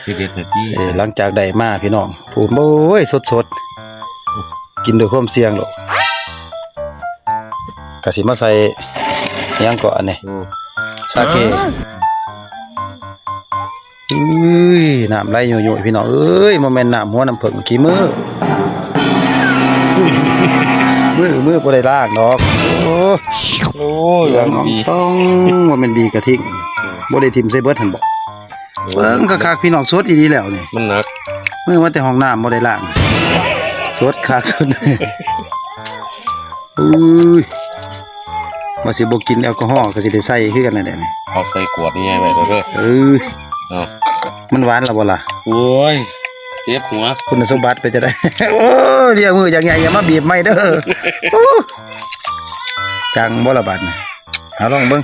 คือเด็ดแต่ที่ หลังจากได้มาพี่น้องพูดโอ้ยสดกินด้วยความเสี่ยงหรอกกะสิมาใส่ยังก่อนนี่ซาเกน้ำไหลโยๆพี่น้องเอ้ยโมเมนต์น้ำหัวน้ำผึ้งขี้มือบ่ได้ล้างดอกโอ้เหลืองต้องว่ามันบีกระทิงบ่ได้ทิ่มใส่เบิดหั่นบ่เบิ่งคักๆพี่น้องสดอีหลีแล้วนี่ มันหนัก มื้อมาแต่ห้องน้ำบ่ได้ล้างสดคักสดอุ้ยว่าสิบ่กินแอลกอฮอล์ก็สิได้ใส่คือกันนั่นแหละนี่ เอาใส่ขวดนี่ไงไปเด้อ มันหวานแล้วบ่ล่ะ โอ้ยเจ็บหัว คุณสมบัติไปจะได้ โอ้เรียกมืออย่างไงอย่ามาบีบไม่เด้อจังบ่ละบาดนี่เอาลองเบิ่ง